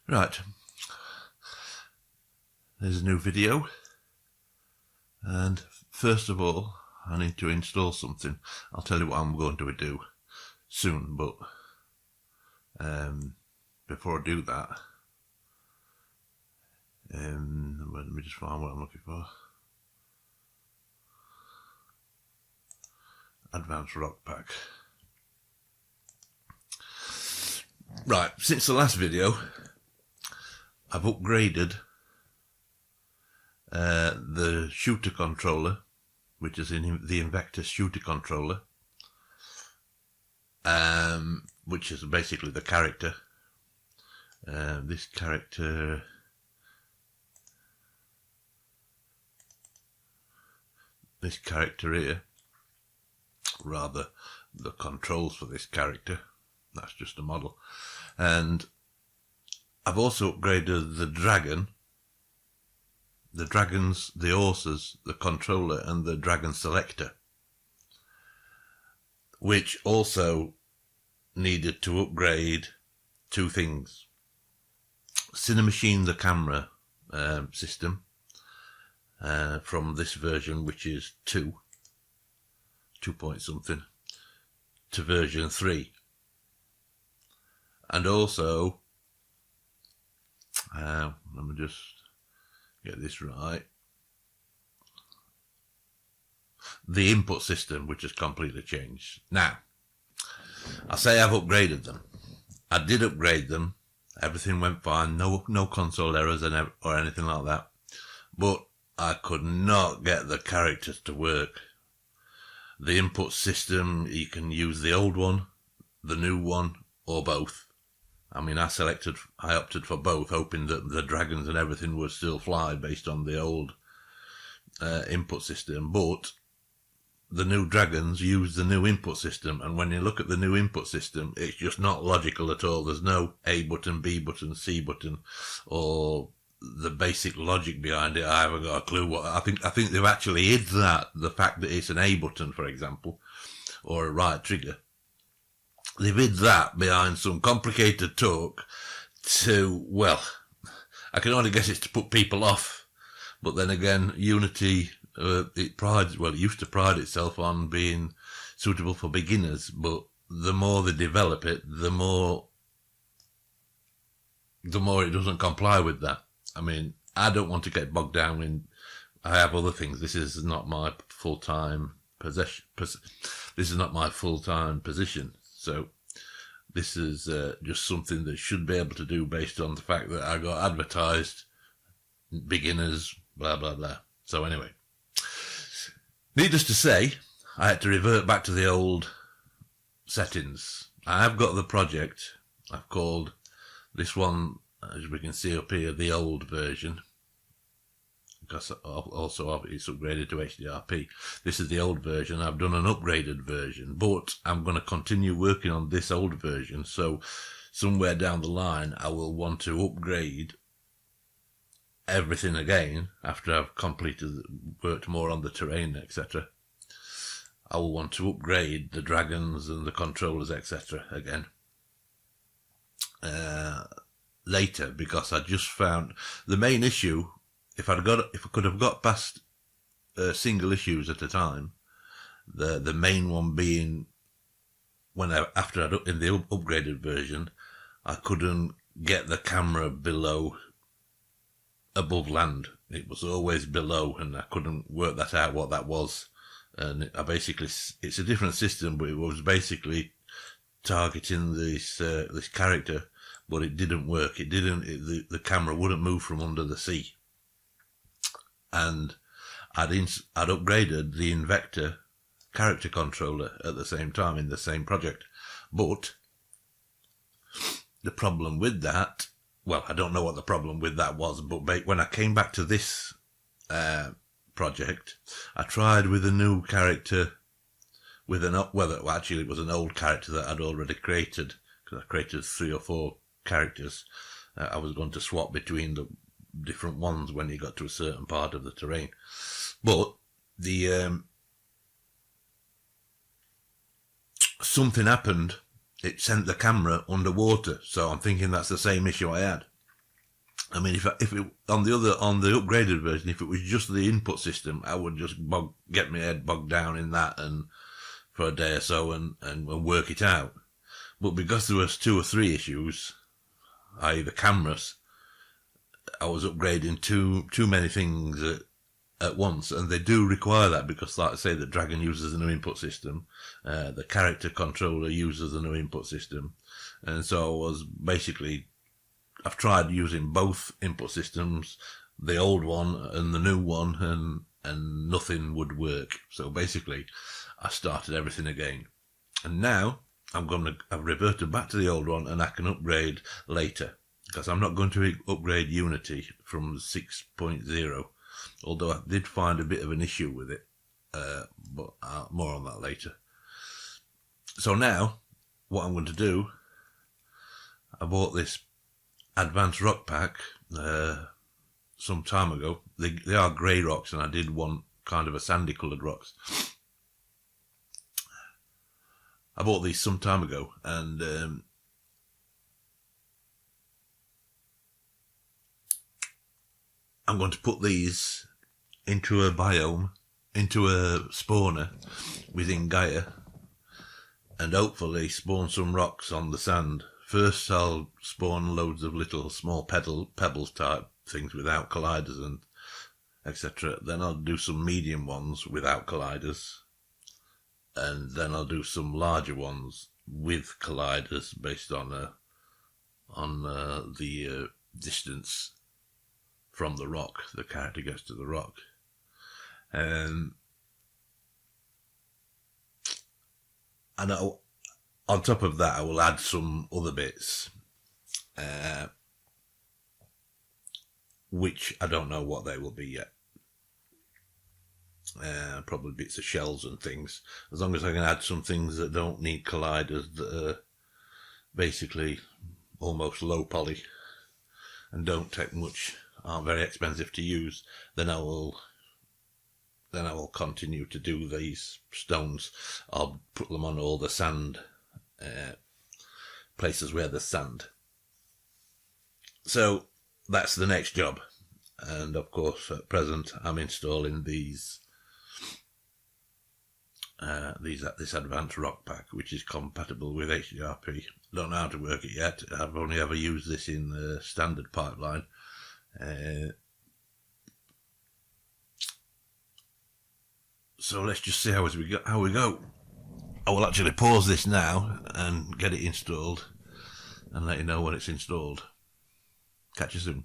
Right, there's a new video, and first of all I need to install something. I'll tell you what I'm going to do soon, but before I do that, let me just find what I'm looking for. Advanced Rock Pack. Right, since the last video I've upgraded the shooter controller, which is in the Invector shooter controller, which is basically the character. This character here, rather the controls for this character, that's just a model. And I've also upgraded the dragons, the horses, the controller and the dragon selector, which also needed to upgrade two things: Cinemachine, the camera system, from this version, which is 2 point something, to version 3, and also let me just get this right, the input system, which has completely changed. Now, I say I've upgraded them. I did upgrade them. Everything went fine. No console errors or anything like that. But I could not get the characters to work. The input system, you can use the old one, the new one, or both. I mean, I opted for both, hoping that the dragons and everything would still fly based on the old input system. But the new dragons use the new input system, and when you look at the new input system, it's just not logical at all. There's no A button, B button, C button, or the basic logic behind it. I haven't got a clue what. I think they've actually hid that, the fact that it's an A button, for example, or a right trigger. They've hid that behind some complicated talk to, well, I can only guess it's to put people off. But then again, Unity, it used to pride itself on being suitable for beginners, but the more they develop it, the more it doesn't comply with that. I mean, I don't want to get bogged down in, I have other things. This is not my full-time position. This is not my full-time position. So this is just something that should be able to do based on the fact that I got advertised, beginners, blah, blah, blah. So anyway, needless to say, I had to revert back to the old settings. I have got the project. I've called this one, as we can see up here, the old version, because also it's upgraded to HDRP. This is the old version. I've done an upgraded version, but I'm going to continue working on this old version. So somewhere down the line, I will want to upgrade everything again after I've worked more on the terrain, etc. I will want to upgrade the dragons and the controllers, etc. again later, because I just found the main issue. If I could have got past single issues at a time, the main one being in the upgraded version, I couldn't get the camera above land. It was always below, and I couldn't work that out what that was. And it's a different system, but it was basically targeting this character, but it didn't work. The camera wouldn't move from under the sea. And I'd upgraded the Invector character controller at the same time in the same project. But the problem with that, well, I don't know what the problem with that was, but when I came back to this project, I tried with a new character, actually it was an old character that I'd already created, because I created 3 or 4 characters. I was going to swap between the different ones when you got to a certain part of the terrain, but something happened. It sent the camera underwater, so I'm thinking that's the same issue I had. I mean, if it on the upgraded version, if it was just the input system, I would just get my head bogged down in that and for a day or so and work it out. But because there was 2 or 3 issues, i.e. the cameras, I was upgrading too many things at once, and they do require that because, like I say, the Dragon uses a new input system, the character controller uses a new input system, and so I was basically, I've tried using both input systems, the old one and the new one, and nothing would work. So basically, I started everything again, and now I've reverted back to the old one, and I can upgrade later because I'm not going to upgrade Unity from 6.0. Although I did find a bit of an issue with it, but more on that later. So now, what I'm going to do, I bought this Advanced Rock Pack some time ago. They are grey rocks, and I did want kind of a sandy coloured rocks. I bought these some time ago, and I'm going to put these into a biome, into a spawner within Gaia, and hopefully spawn some rocks on the sand. First I'll spawn loads of little small pebbles type things without colliders and etc. Then I'll do some medium ones without colliders, and then I'll do some larger ones with colliders based on the distance from the rock the character gets to the rock. And on top of that, I will add some other bits, which I don't know what they will be yet. Probably bits of shells and things. As long as I can add some things that don't need colliders, that are basically almost low poly and don't take much, aren't very expensive to use, then I will continue to do these stones. I'll put them on all the sand, places where there's sand. So that's the next job. And of course, at present, I'm installing this Advanced Rock Pack, which is compatible with HDRP. Don't know how to work it yet. I've only ever used this in the standard pipeline. So let's just see how we go. I will actually pause this now and get it installed and let you know when it's installed. Catch you soon.